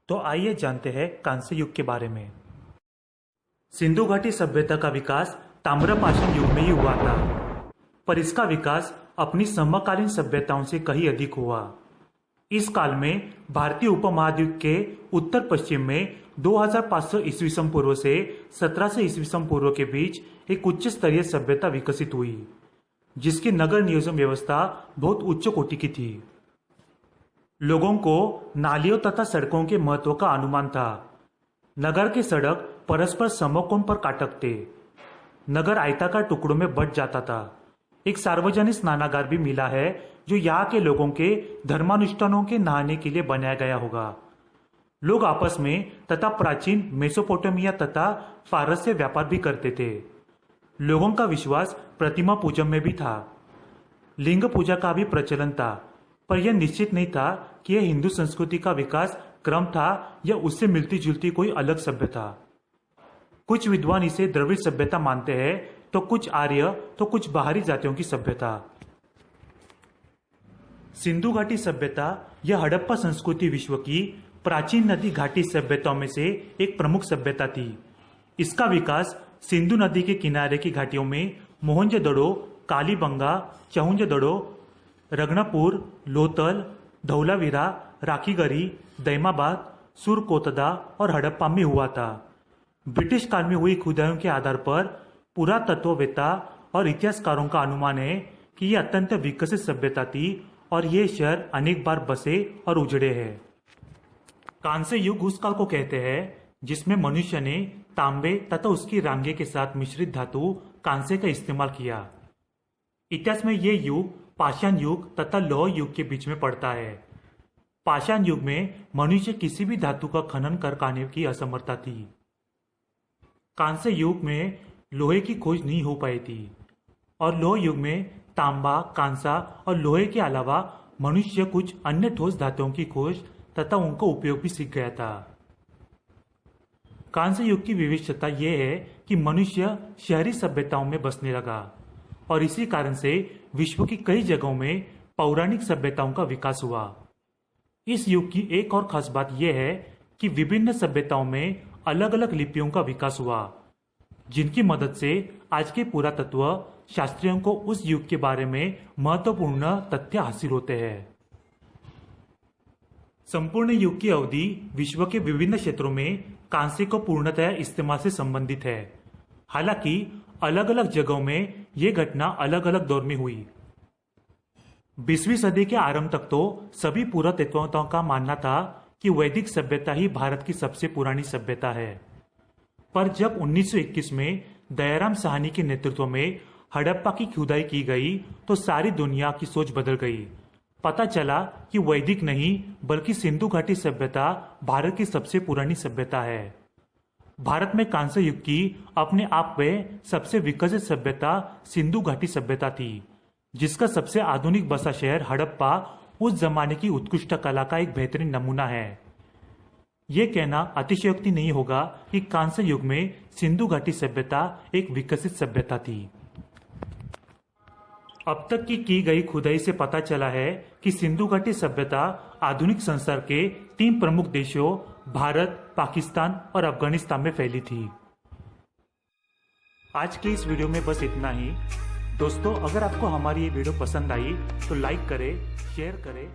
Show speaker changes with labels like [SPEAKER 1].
[SPEAKER 1] तो आइए जानते हैं कांस्य युग के बारे में। सिंधु घाटी सभ्यता का विकास ताम्रपाषाण युग में ही हुआ था, पर इसका विकास अपनी समकालीन सभ्यताओं से कहीं अधिक हुआ। इस काल में भारतीय उपमहाद्वीप के उत्तर पश्चिम में 2500 ईस्वी पूर्व से 1700 ईस्वी पूर्व के बीच एक उच्च स्तरीय सभ्यता विकसित हुई, जिसकी नगर नियोजन व्यवस्था बहुत उच्च कोटि की थी। लोगों को नालियों तथा सड़कों के महत्व का अनुमान था। नगर के सड़क परस्पर समकोण पर काटक थे। नगर आयताकार टुकड़ों में बंट जाता था। एक सार्वजनिक स्नानागार भी मिला है जो यहाँ के लोगों के धर्मानुष्ठानों के नहाने के लिए बनाया गया होगा। लोग आपस में तथा प्राचीन मेसोपोटामिया तथा फारस से व्यापार भी करते थे। लोगों का विश्वास प्रतिमा पूजन में भी था। लिंग पूजा का भी प्रचलन था, पर यह निश्चित नहीं था कि यह हिंदू संस्कृति का विकास क्रम था या उससे मिलती जुलती कोई अलग सभ्यता। कुछ विद्वान इसे द्रविड़ सभ्यता मानते हैं, तो कुछ आर्य, तो कुछ बाहरी जातियों की सभ्यता। सिंधु घाटी सभ्यता यह हड़प्पा संस्कृति विश्व की प्राचीन नदी घाटी सभ्यताओं में से एक प्रमुख सभ्यता थी। इसका विकास सिंधु नदी के किनारे की घाटियों में मोहनजोदड़ो, कालीबंगा, चहुंजदड़ो, रगनापुर, लोथल, धौलावीरा, राखीगढ़ी, दैमाबाद, सुरकोतदा और हड़प्पा में हुआ था। ब्रिटिश काल में हुई खुदाइयों के आधार पर पुरातत्ववेत्ता और इतिहासकारों का अनुमान है कि यह अत्यंत विकसित सभ्यता थी और ये शहर अनेक बार बसे और उजड़े हैं। कांस्य युग उस काल को कहते हैं जिसमें मनुष्य ने तांबे तथा उसकी रांगे के साथ मिश्रित धातु कांस्य का इस्तेमाल किया। इतिहास में यह युग पाषाण युग तथा लौह युग के बीच में पड़ता है। पाषाण युग में मनुष्य किसी भी धातु का खनन कर पाने की असमर्थता थी। कांस्य युग में लोहे की खोज नहीं हो पाई थी और लौह युग में तांबा, कांसा और लोहे के अलावा मनुष्य कुछ अन्य ठोस धातुओं की खोज तथा उनका उपयोग भी सीख गया था। कांस्य युग की विशेषता यह है कि मनुष्य शहरी सभ्यताओं में बसने लगा और इसी कारण से विश्व की कई जगहों में पौराणिक सभ्यताओं का विकास हुआ। इस युग की एक और खास बात यह है कि विभिन्न सभ्यताओं में अलग अलग लिपियों का विकास हुआ, जिनकी मदद से आज के पुरातत्व शास्त्रियों को उस युग के बारे में महत्वपूर्ण तथ्य हासिल होते हैं। संपूर्ण युग की अवधि विश्व के विभिन्न क्षेत्रों में कांस्य को पूर्णतया इस्तेमाल से संबंधित है। हालांकि अलग अलग जगहों में यह घटना अलग अलग दौर में हुई। 20वीं सदी के आरंभ तक तो सभी पुरातत्ववेत्ताओं का मानना था कि वैदिक सभ्यता ही भारत की सबसे पुरानी सभ्यता है। पर जब 1921 में दयाराम साहनी के नेतृत्व में हड़प्पा की खुदाई की गई तो सारी दुनिया की सोच बदल गई। पता चला कि वैदिक नहीं बल्कि सिंधु घाटी सभ्यता भारत की सबसे पुरानी सभ्यता है। भारत में कांस्य युग की अपने आप में सबसे विकसित सभ्यता सिंधु घाटी सभ्यता थी, जिसका सबसे आधुनिक बसा शहर हड़प्पा उस जमाने की उत्कृष्ट कला का एक बेहतरीन नमूना है। यह कहना अतिशयोक्ति नहीं होगा कि कांस्य युग में सिंधु घाटी सभ्यता एक विकसित सभ्यता थी। अब तक की गई खुदाई से पता चला है कि सिंधु घाटी सभ्यता आधुनिक संसार के 3 प्रमुख देशों भारत, पाकिस्तान और अफगानिस्तान में फैली थी। आज के इस वीडियो में बस इतना ही। दोस्तों, अगर आपको हमारी ये वीडियो पसंद आई तो लाइक करें, शेयर करें